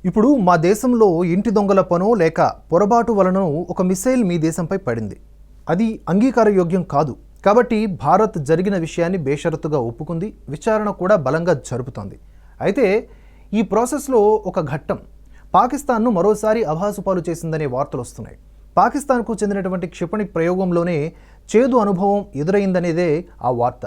ఇప్పుడు మా దేశంలో ఇంటి దొంగల పనో లేక పొరపాటు వలనో ఒక మిసైల్ మీ దేశంపై పడింది. అది అంగీకారయోగ్యం కాదు. కాబట్టి భారత్ జరిగిన విషయాన్ని బేషరతుగా ఒప్పుకుంది. విచారణ కూడా బలంగా జరుపుతోంది. అయితే ఈ ప్రాసెస్లో ఒక ఘట్టం పాకిస్తాన్ను మరోసారి అభాసుపాలు చేసిందనే వార్తలు వస్తున్నాయి. పాకిస్తాన్కు చెందినటువంటి క్షిపణి ప్రయోగంలోనే చేదు అనుభవం ఎదురైందనేదే ఆ వార్త.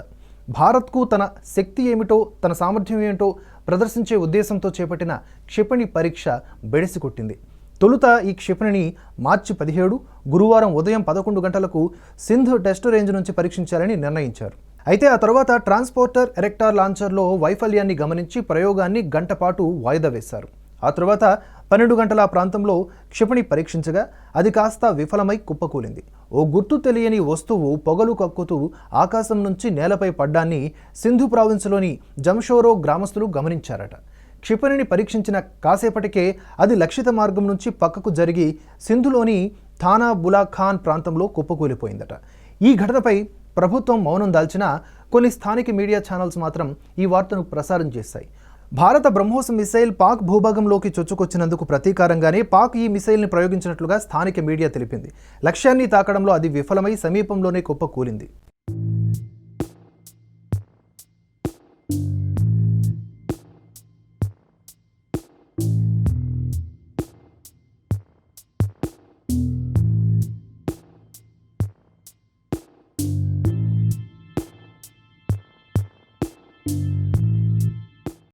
భారత్కు తన శక్తి ఏమిటో, తన సామర్థ్యం ఏమిటో ప్రదర్శించే ఉద్దేశంతో చేపట్టిన క్షిపణి పరీక్ష బెడిసికొట్టింది. తొలుత ఈ క్షిపణిని మార్చి 17 గురువారం ఉదయం 11 గంటలకు సింధ్ టెస్ట్ రేంజ్ నుంచి పరీక్షించాలని నిర్ణయించారు. అయితే ఆ తర్వాత ట్రాన్స్పోర్టర్ ఎరెక్టార్ లాంచర్లో వైఫల్యాన్ని గమనించి ప్రయోగాన్ని గంట పాటు వాయిదా వేశారు. ఆ తర్వాత 12 గంటల ప్రాంతంలో క్షిపణి పరీక్షించగా అది కాస్త విఫలమై కుప్పకూలింది. ఓ గుర్తు తెలియని వస్తువు పొగలు కక్కుతూ ఆకాశం నుంచి నేలపై పడ్డాన్ని సింధు ప్రావిన్స్లోని జంషోరో గ్రామస్తులు గమనించారట. క్షిపణిని పరీక్షించిన కాసేపటికే అది లక్షిత మార్గం నుంచి పక్కకు జరిగి సింధులోని థానా బులాఖాన్ ప్రాంతంలో కుప్పకూలిపోయిందట. ఈ ఘటనపై ప్రభుత్వం మౌనం దాల్చినా కొన్ని స్థానిక మీడియా ఛానల్స్ మాత్రం ఈ వార్తను ప్రసారం చేశాయి. భారత బ్రహ్మోస్ మిసైల్ పాక్ భూభాగంలోకి చొచ్చుకొచ్చినందుకు ప్రతీకారంగానే పాక్ ఈ మిసైల్ని ప్రయోగించినట్లుగా స్థానిక మీడియా తెలిపింది. లక్ష్యాన్ని తాకడంలో అది విఫలమై సమీపంలోనే కుప్పకూలింది.